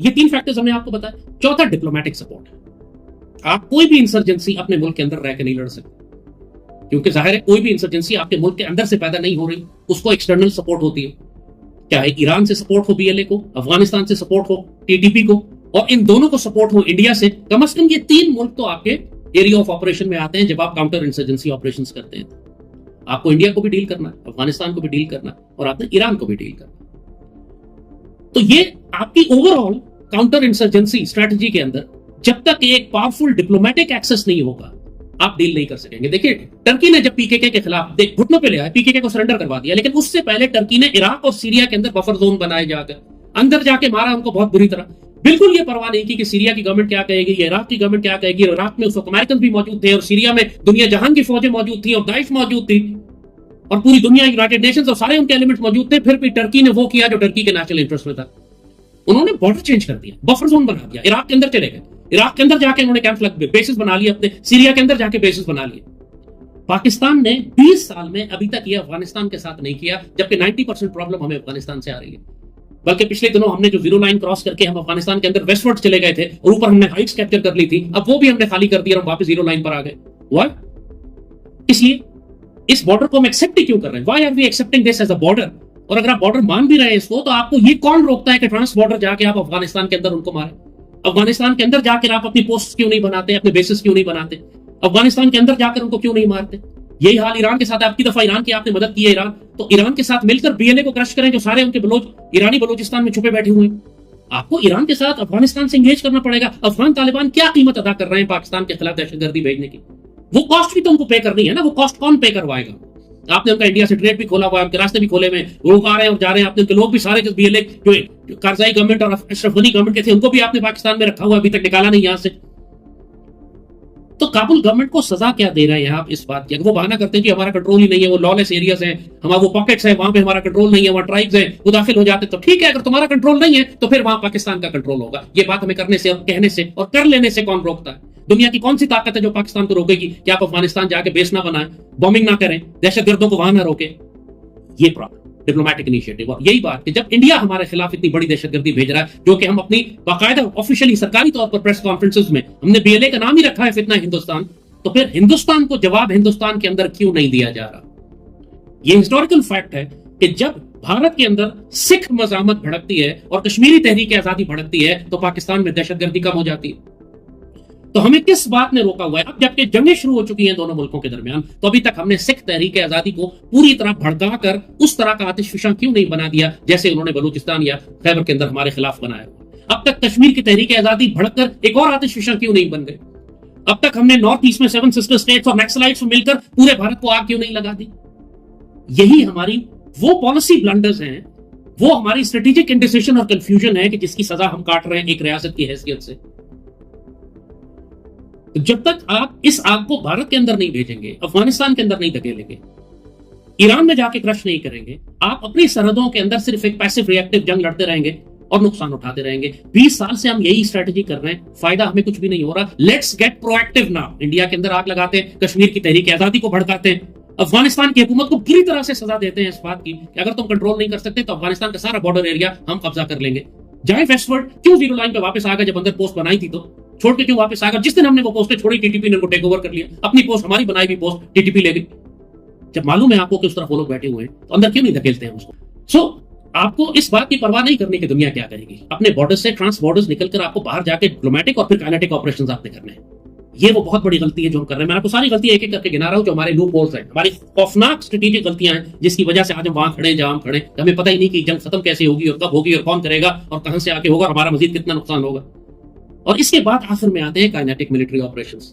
ये 3 फैक्टर्स हमने आपको बताया। चौथा डिप्लोमेटिक सपोर्ट। आप कोई भी इंसर्जेंसी अपने मुल्क के अंदर रह के नहीं लड़ सकते, क्योंकि जाहिर है कोई भी इंसर्जेंसी आपके मुल्क के अंदर से पैदा नहीं हो रही, उसको एक्सटर्नल सपोर्ट होती है। चाहे ईरान से सपोर्ट हो बीएलए को, अफगानिस्तान से सपोर्ट हो टीटीपी को, और इन दोनों को सपोर्ट हो इंडिया से। कम ये 3 मुल्क तो आपके एरिया ऑफ ऑपरेशन में आते हैं जब आप काउंटर इंसर्जेंसी ऑपरेशंस करते हैं। आपको इंडिया को भी डील करना है, अफगानिस्तान को भी डील करना है, और आपने ईरान को भी डील करना है। तो ये आपकी ओवरऑल काउंटर इंसर्जेंसी स्ट्रेटजी के अंदर जब तक एक पावरफुल डिप्लोमेटिक एक्सेस नहीं होगा, आप डील नहीं कर सकेंगे। देखिए, टर्की ने जब पीकेके के खिलाफ घुटनों पे लिया, पीकेके को सरेंडर करवा दिया, लेकिन उससे पहले टर्की ने इराक और सीरिया के अंदर बफर जोन बनाए जाकर अंदर जाके मारा उनको बहुत बुरी तरह। बिल्कुल ये परवाह नहीं की कि सीरिया की गवर्नमेंट क्या कहेगी, इराक की गवर्नमेंट क्या कहेगी। इराक में उस वक्त अमेरिकन भी मौजूद थे, और सीरिया में दुनिया जहां की फौजें मौजूद थी, और दाइश मौजूद थी, और पूरी दुनिया, यूनाइटेड नेशंस और सारे उनके एलिमेंट्स मौजूद थे। फिर भी टर्की ने वो किया जो टर्की के नेशनल इंटरेस्ट में था। उन्होंने बॉर्डर चेंज कर दिया, बफर जोन बना दिया, इराक के अंदर चले गए, इराक के अंदर जाके उन्होंने कैंप लग बेसिस बना लिए अपने, सीरिया के अंदर जाके बेसिस बना लिए। पाकिस्तान ने 20 साल में अभी तक ये अफगानिस्तान के साथ नहीं किया, जबकि 90% प्रॉब्लम हमें अफगानिस्तान से आ रही है। बल्कि पिछले दिनों हमने जो जीरो लाइन क्रॉस करके हम अफगानिस्तान के अंदर वेस्टवर्ड चले गए थे, और ऊपर हमने हाइट्स कैप्चर कर ली थी, अब वो भी हमने खाली कर दिया और वापस जीरो लाइन पर आ गए। व्हाई? इसलिए इस बॉर्डर को हम एक्सेप्ट ही क्यों कर रहे हैं? Why are we accepting this as a border? और अगर आप बॉर्डर मान भी रहे हैं इसको, तो आपको ये कौन रोकता है कि ट्रांस बॉर्डर जाके आप अफगानिस्तान के अंदर उनको मारें? अफगानिस्तान के अंदर जाकर आप अपनी पोस्ट क्यों नहीं बनाते, अपने बेसिस क्यों नहीं बनाते? अफगानिस्तान के अंदर जाकर उनको क्यों नहीं मारते? यही हाल ईरान के साथ, आपकी दफा ईरान की आपने मदद की है, ईरान तो ईरान के साथ मिलकर बीएलए को क्रश करें, जो सारे उनके ईरानी बलोचिस्तान में छुपे बैठे हुए हैं। आपको ईरान के साथ अफगानिस्तान से इंगेज करना पड़ेगा। अफगान तालिबान क्या कीमत अदा कर रहे हैं पाकिस्तान के खिलाफ दहशतगर्दी भेजने की? वो कॉस्ट भी तो उनको पे करनी है ना। वो कॉस्ट कौन पे करवाएगा? आपने उनका इंडिया से ट्रेड भी खोला हुआ है, उनके रास्ते भी खोले हुए, लोग आ रहे हैं और जा रहे हैं। आपने उनके लोग भी सारे बीएलए जो कारजाई गवर्नमेंट और अशरफ गनी गवर्नमेंट के थे, उनको भी आपने पाकिस्तान में रखा हुआ, अभी तक निकाला नहीं यहां से। तो काबुल गवर्नमेंट को सजा क्या दे रहे हैं आप इस बात की? वो बहाना करते हैं कि हमारा कंट्रोल ही नहीं है, वो लॉलेस एरियाज हैं, हमारा वो पॉकेट्स है, वहां पे हमारा कंट्रोल नहीं है, वहां ट्राइब्स हैं, वो दाखिल हो जाते। तो ठीक है, अगर तुम्हारा कंट्रोल नहीं है तो फिर वहां पाकिस्तान का कंट्रोल होगा। ये बात हमें करने से और कहने से और कर लेने से कौन रोकता है? दुनिया की कौन सी ताकत है जो पाकिस्तान को रोकेगी कि आप अफगानिस्तान जाके बेस ना बनाएं, बॉम्बिंग ना करें, दहशतगर्दों को वहां ना रोके? ये प्रॉब्लम डिप्लोमेटिक इनिशिएटिव। और यही बात कि जब इंडिया हमारे खिलाफ इतनी बड़ी दहशतगर्दी भेज रहा है, जो कि हम अपनी बाकायदा ऑफिशियली सरकारी तौर पर प्रेस कॉन्फ्रेंसेस में हमने बीएलए का नाम ही रखा है, फितना हिंदुस्तान, तो फिर हिंदुस्तान को जवाब हिंदुस्तान के अंदर क्यों नहीं दिया जा रहा? यह हिस्टोरिकल फैक्ट है कि जब भारत के अंदर सिख मजामत भड़कती है और कश्मीरी तहरीक आजादी भड़कती है, तो पाकिस्तान में दहशतगर्दी कम हो जाती है। तो हमें किस बात ने रोका हुआ है? अब जबकि जंगें शुरू हो चुकी हैं दोनों मुल्कों के दरमियान, तो अभी तक हमने सिख तहरीक आजादी को पूरी तरह भड़का कर उस तरह का आतिशफिशा क्यों नहीं बना दिया जैसे उन्होंने बलूचिस्तान या खैबर के अंदर हमारे खिलाफ बनाया? अब तक कश्मीर की तहरीक आजादी भड़ककर एक और आतिशफिशा क्यों नहीं बन गई? अब तक हमने नॉर्थ ईस्ट में 7 सिस्टर स्टेट्स और नक्सलाइट्स में मिलकर पूरे भारत को आग क्यों नहीं लगा दी? यही हमारी वो पॉलिसी ब्लंडर्स हैं, वो हमारी स्ट्रेटेजिक इंडिसिजन और कंफ्यूजन है कि जिसकी सजा हम काट रहे हैं एक रियासत की हैसियत से। तो जब तक आप इस आग को भारत के अंदर नहीं भेजेंगे, अफगानिस्तान के अंदर नहीं धकेलेंगे, ईरान में जाके क्रश नहीं करेंगे, आप अपनी सरहदों के अंदर सिर्फ एक पैसिव रिएक्टिव जंग लड़ते रहेंगे और नुकसान उठाते रहेंगे। 20 साल से हम यही स्ट्रेटजी कर रहे हैं, फायदा हमें कुछ भी नहीं हो रहा। Let's get proactive now. India के अंदर आग लगाते हैं, कश्मीर की तहरीक आजादी को भड़काते हैं, अफगानिस्तान की हुकूमत को बुरी तरह से सजा देते हैं इस बात की कि अगर तुम कंट्रोल नहीं कर सकते तो अफगानिस्तान का सारा बॉर्डर एरिया हम कब्जा कर लेंगे। जाए वेस्टवर्ड, क्यों जीरो लाइन पे वापस आ गए? जब अंदर पोस्ट बनाई थी तो छोड़ के क्यों वापस आ गए? जिस दिन हमने वो पोस्टें छोड़ी, टीटीपी ने उनको टेक ओवर कर लिया। अपनी पोस्ट, हमारी बनाई हुई पोस्ट टीटीपी ले गई। जब मालूम है आपको कि उस तरफ वो लोग बैठे हुए हैं, तो अंदर क्यों नहीं धकेलते हैं उसको? सो आपको इस बात की परवाह नहीं करनी कि दुनिया क्या करेगी। अपने बॉर्डर से ट्रांस बॉर्डर्स निकलकर आपको बाहर जाके डिप्लोमेटिक और फिर काइनेटिक ऑपरेशंस आपने करने हैं। ये वो बहुत बड़ी गलती है जो हम कर रहे हैं। मैं आपको सारी गलतियां एक एक करके गिना रहा हूं जो हमारे लूप होल्स हैं, हमारी खौफनाक स्ट्रेटेजिक गलतियां हैं, जिसकी वजह से आज हम वहां खड़े हैं जहां हम खड़े। हमें पता ही नहीं कि जंग खत्म कैसे होगी और कब होगी और कौन करेगा और कहां से आके होगा और हमारा मजीद कितना नुकसान होगा। और इसके बाद आखिर में आते हैं काइनेटिक मिलिट्री ऑपरेशंस।